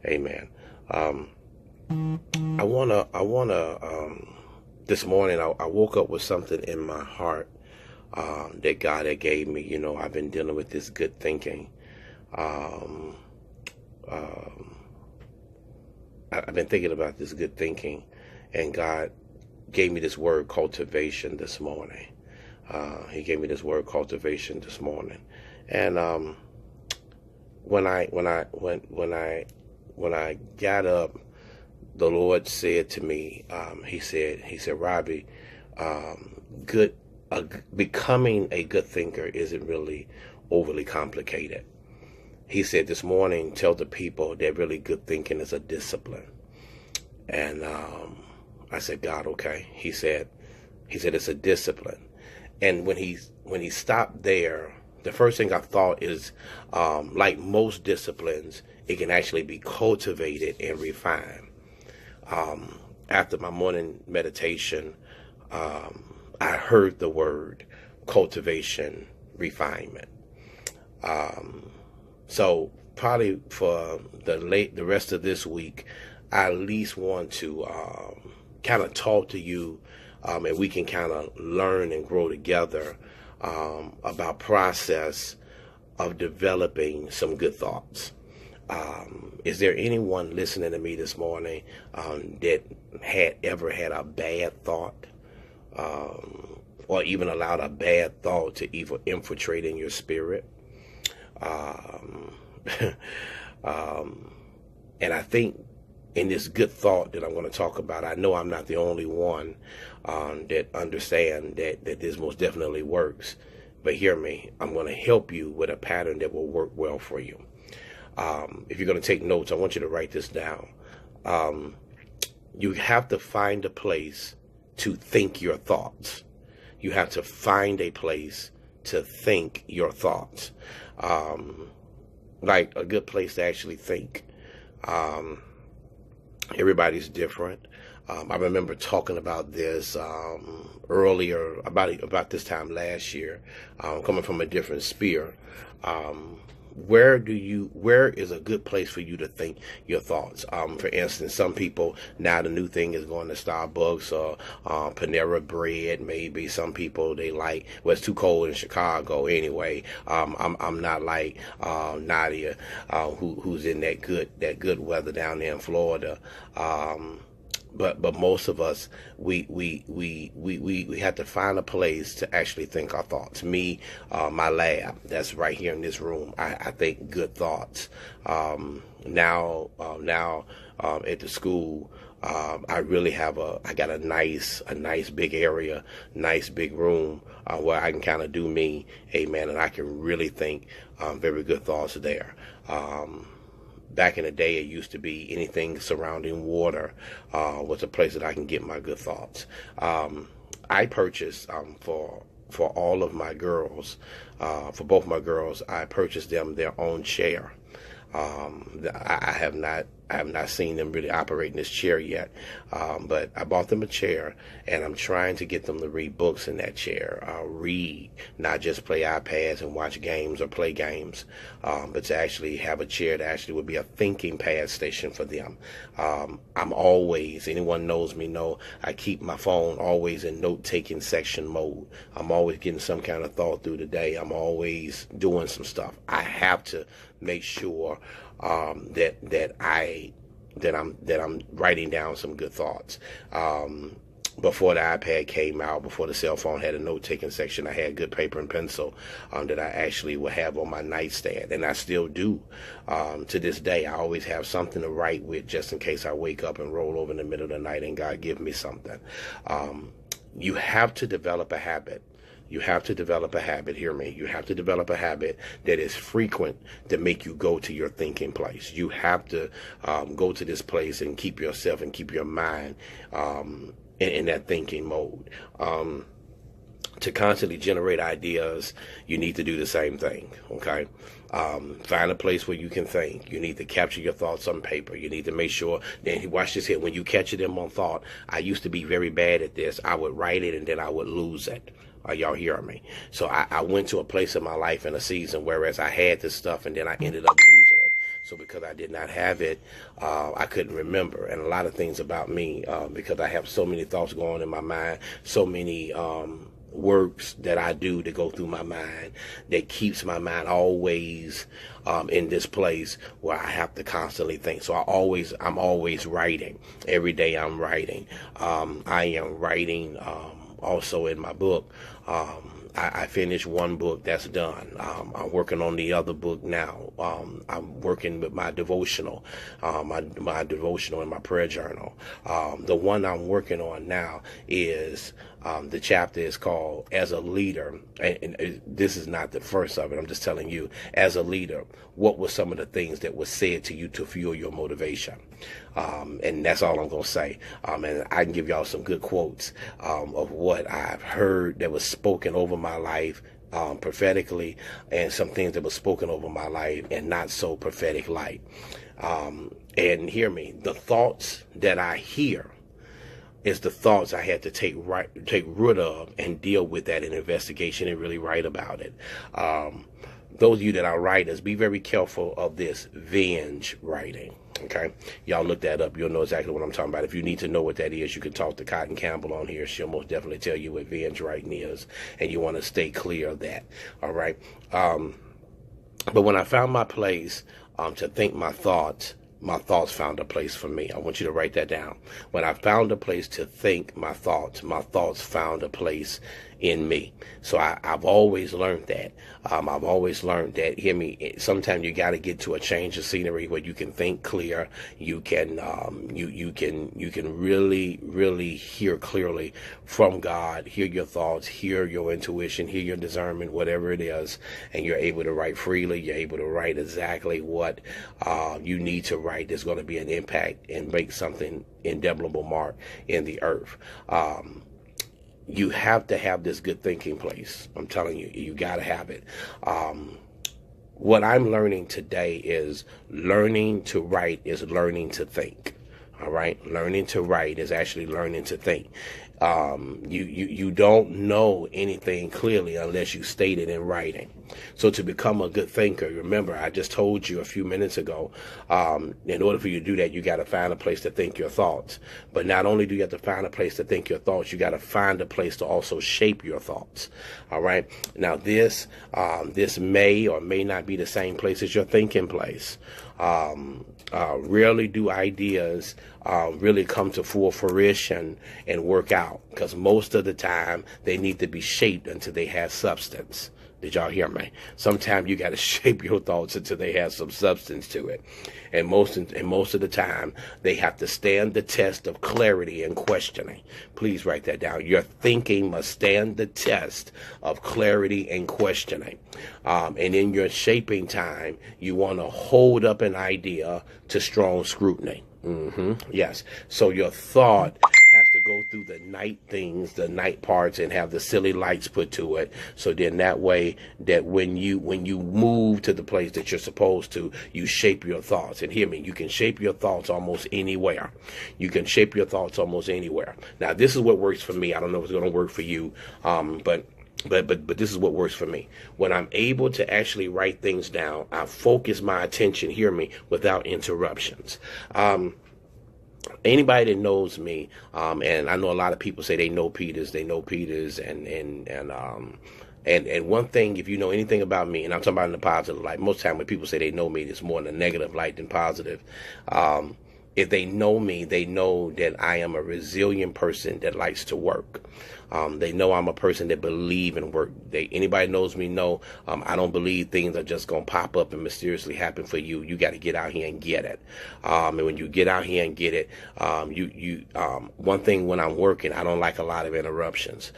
Amen. Um, this morning I woke up with something in my heart that God had gave me. You know, I've been dealing with this good thinking. Um, um, I've been thinking about this good thinking, and God gave me this word cultivation this morning. He gave me this word cultivation this morning, and when I got up, the Lord said to me, He said, Robbie, good, becoming a good thinker isn't really overly complicated. He said this morning, tell the people that really good thinking is a discipline. And I said, God, okay. He said it's a discipline. And when he stopped there, the first thing I thought is, like most disciplines, it can actually be cultivated and refined. After my morning meditation, I heard the word cultivation, refinement. So probably for the rest of this week, I at least want to kind of talk to you, and we can kind of learn and grow together about process of developing some good thoughts. Is there anyone listening to me this morning that had ever had a bad thought, or even allowed a bad thought to even infiltrate in your spirit? Um, and I think in this good thought that I'm going to talk about, I know I'm not the only one that understand that this most definitely works. But hear me, I'm going to help you with a pattern that will work well for you. If you're going to take notes, I want you to write this down. You have to find a place to think your thoughts. You have to find a place to think your thoughts. Like a good place to actually think. Everybody's different. I remember talking about this earlier, about this time last year, coming from a different sphere. Where is a good place for you to think your thoughts? For instance, some people, now the new thing is going to Starbucks or Panera Bread. Maybe some people, they like, well, it's too cold in Chicago anyway. I'm not like Nadia, who's in that good weather down there in Florida. But most of us, we have to find a place to actually think our thoughts. Me, my lab, that's right here in this room. I think good thoughts. Now at the school, I really I got a nice big area, nice big room where I can kind of do me, amen, and I can really think very good thoughts there. Back in the day, it used to be anything surrounding water was a place that I can get my good thoughts. I purchased for all of my girls, for both my girls, I purchased them their own chair. I have not seen them really operate in this chair yet, but I bought them a chair, and I'm trying to get them to read books in that chair. Read, not just play iPads and watch games or play games, but to actually have a chair that actually would be a thinking pad station for them. Anyone knows me know, I keep my phone always in note-taking section mode. I'm always getting some kind of thought through the day. I'm always doing some stuff. I have to make sure that I'm writing down some good thoughts. Before the iPad came out, before the cell phone had a note-taking section, I had good paper and pencil that I actually would have on my nightstand, and I still do. To this day, I always have something to write with just in case I wake up and roll over in the middle of the night and God give me something. You have to develop a habit. You have to develop a habit, hear me. You have to develop a habit that is frequent to make you go to your thinking place. You have to go to this place and keep yourself and keep your mind in that thinking mode. To constantly generate ideas, you need to do the same thing, okay? Find a place where you can think. You need to capture your thoughts on paper. You need to make sure, then watch this here, when you capture them on thought, I used to be very bad at this. I would write it and then I would lose it. Are y'all hearing me? So I went to a place in my life in a season whereas I had this stuff and then I ended up losing it. So because I did not have it, I couldn't remember. And a lot of things about me, because I have so many thoughts going in my mind, so many works that I do to go through my mind that keeps my mind always in this place where I have to constantly think. So I'm always writing. Every day I'm writing. I am writing also in my book. I finished one book that's done. I'm working on the other book now. I'm working with my devotional, my devotional and my prayer journal. The one I'm working on now is the chapter is called As a Leader. And this is not the first of it. I'm just telling you, as a leader, what were some of the things that were said to you to fuel your motivation? And that's all I'm going to say. And I can give y'all some good quotes of what I've heard that was spoken over my life prophetically, and some things that were spoken over my life and not so prophetic light. And hear me, the thoughts that I hear is the thoughts I had to take root of and deal with that in investigation and really write about it. Those of you that are writers, be very careful of this venge writing. Okay, y'all look that up. You'll know exactly what I'm talking about. If you need to know what that is, you can talk to Cotton Campbell on here. She'll most definitely tell you what venge writing is, and you want to stay clear of that. All right. But when I found my place to think my thoughts found a place for me. I want you to write that down. When I found a place to think my thoughts found a place in me. So I've always learned that. I've always learned that, hear me, sometimes you got to get to a change of scenery where you can think clear. You can you can really hear clearly from God, hear your thoughts, hear your intuition, hear your discernment, whatever it is, and you're able to write freely. You're able to write exactly what you need to write that's going to be an impact and make something indelible mark in the earth. You have to have this good thinking place. I'm telling you, you got to have it. What I'm learning today is learning to write is learning to think. All right. Learning to write is actually learning to think. You don't know anything clearly unless you state it in writing. So to become a good thinker, remember, I just told you a few minutes ago, in order for you to do that, you got to find a place to think your thoughts. But not only do you have to find a place to think your thoughts, you got to find a place to also shape your thoughts. All right. Now this may or may not be the same place as your thinking place. Rarely do ideas really come to full fruition and work out, because most of the time they need to be shaped until they have substance. Did y'all hear me? Sometimes you got to shape your thoughts until they have some substance to it. And most of the time, they have to stand the test of clarity and questioning. Please write that down. Your thinking must stand the test of clarity and questioning. And in your shaping time, you want to hold up an idea to strong scrutiny. Yes. So your thought has to go through the night things, the night parts, and have the silly lights put to it. So then that way that when you move to the place that you're supposed to, you shape your thoughts. And hear me, you can shape your thoughts almost anywhere. You can shape your thoughts almost anywhere. Now, this is what works for me. I don't know if it's going to work for you, but this is what works for me. When I'm able to actually write things down, I focus my attention, hear me, without interruptions. Anybody that knows me, and I know a lot of people say they know Peters, and one thing, if you know anything about me, and I'm talking about in the positive light, most time when people say they know me, it's more in the negative light than positive. If they know me, they know that I am a resilient person that likes to work. They know I'm a person that believe in work. Anybody knows me know I don't believe things are just going to pop up and mysteriously happen for you. You got to get out here and get it. And when you get out here and get it, one thing when I'm working, I don't like a lot of interruptions.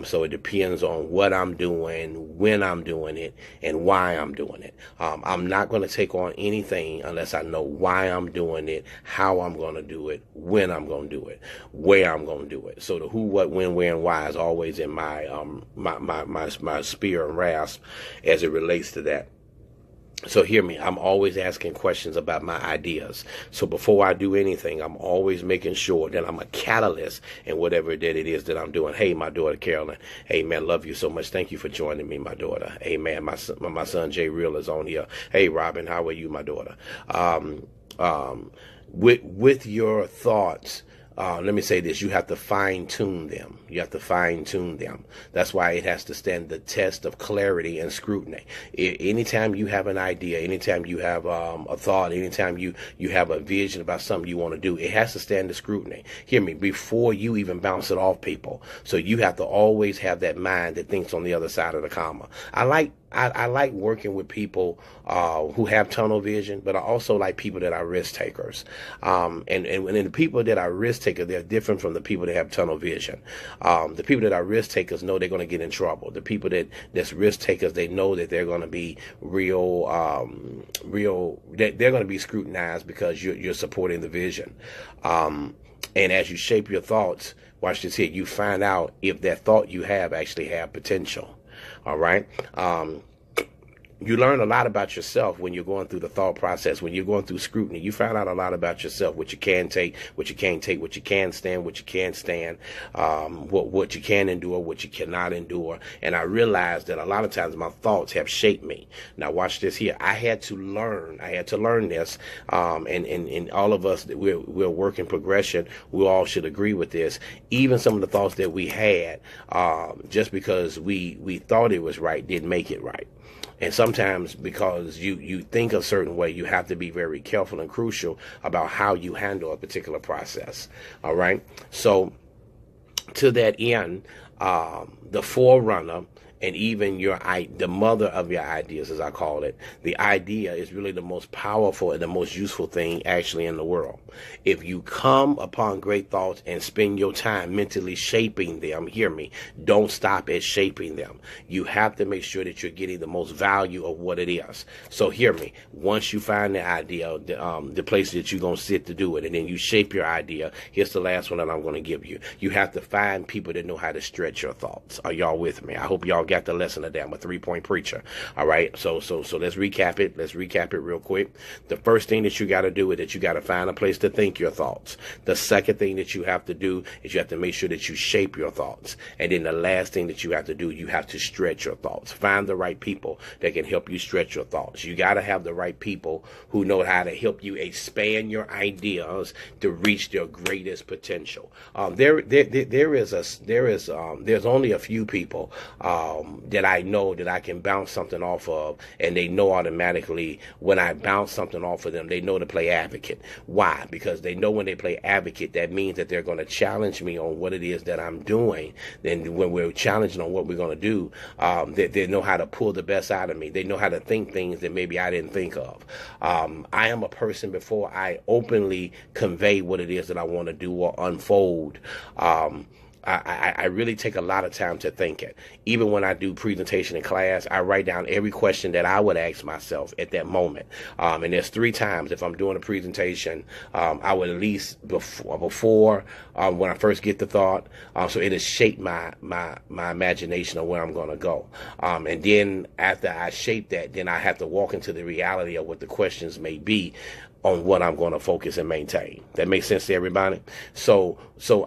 So it depends on what I'm doing, when I'm doing it, and why I'm doing it. I'm not going to take on anything unless I know why I'm doing it, how I'm going to do it, when I'm going to do it, where I'm going to do it. So the who, what, when, where, and why is always in my my spear and rasp as it relates to that. So hear me, I'm always asking questions about my ideas. So before I do anything, I'm always making sure that I'm a catalyst in whatever that it is that I'm doing. Hey, my daughter Carolyn. Hey, man, love you so much. Thank you for joining me, my daughter. Hey, man, my son Jay Real is on here. Hey, Robin, how are you, my daughter? Um, with your thoughts, let me say this, you have to fine tune them. You have to fine tune them. That's why it has to stand the test of clarity and scrutiny. Anytime you have an idea, anytime you have a thought, anytime you have a vision about something you want to do, it has to stand the scrutiny. Hear me, before you even bounce it off people. So you have to always have that mind that thinks on the other side of the comma. I like working with people who have tunnel vision, but I also like people that are risk takers. And the people that are risk takers, they're different from the people that have tunnel vision. The people that are risk takers know they're going to get in trouble. The people that's risk takers, they know that they're going to be they're going to be scrutinized because you're supporting the vision. And as you shape your thoughts, watch this here, you find out if that thought you have actually have potential. All right. You learn a lot about yourself when you're going through the thought process. When you're going through scrutiny, you find out a lot about yourself, what you can take, what you can't take, what you can stand, what you can't stand, what you can endure, what you cannot endure. And I realized that a lot of times my thoughts have shaped me. Now watch this here. I had to learn this. And all of us that we're working progression, we all should agree with this. Even some of the thoughts that we had, just because we thought it was right, didn't make it right. And sometimes because you think a certain way, you have to be very careful and crucial about how you handle a particular process. All right. So to that end, the forerunner and even the mother of your ideas, as I call it, the idea is really the most powerful and the most useful thing actually in the world. If you come upon great thoughts and spend your time mentally shaping them, hear me, don't stop at shaping them. You have to make sure that you're getting the most value of what it is. So hear me, once you find the idea, the place that you're going to sit to do it, and then you shape your idea, here's the last one that I'm going to give you. You have to find people that know how to stretch your thoughts. Are y'all with me? I hope y'all got the lesson of that. I'm a 3-point preacher. All right. So let's recap it. Let's recap it real quick. The first thing that you got to do is that you got to find a place to think your thoughts. The second thing that you have to do is you have to make sure that you shape your thoughts. And then the last thing that you have to do, you have to stretch your thoughts. Find the right people that can help you stretch your thoughts. You got to have the right people who know how to help you expand your ideas to reach their greatest potential. There's only a few people that I know that I can bounce something off of, and they know automatically when I bounce something off of them, they know to play advocate. Why? Because they know when they play advocate, that means that they're going to challenge me on what it is that I'm doing. Then when we're challenging on what we're going to do, they know how to pull the best out of me. They know how to think things that maybe I didn't think of. I am a person, before I openly convey what it is that I want to do or unfold, I really take a lot of time to think it. Even when I do presentation in class, I write down every question that I would ask myself at that moment. And there's 3 times if I'm doing a presentation, I would at least before when I first get the thought, so it has shaped my imagination of where I'm going to go. And then after I shape that, then I have to walk into the reality of what the questions may be on what I'm going to focus and maintain. That makes sense to everybody? So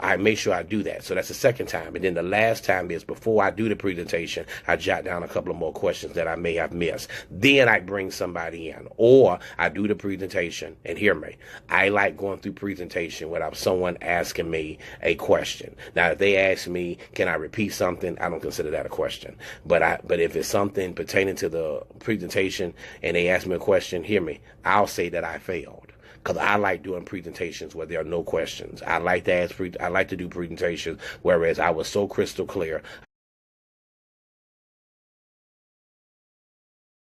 I make sure I do that. So that's the second time. And then the last time is before I do the presentation, I jot down a couple of more questions that I may have missed. Then I bring somebody in, or I do the presentation. And hear me, I like going through presentation without someone asking me a question. Now, if they ask me, can I repeat something? I don't consider that a question. But if it's something pertaining to the presentation and they ask me a question, hear me, I'll say that I failed. Because I like doing presentations where there are no questions. I like to do presentations, whereas I was so crystal clear.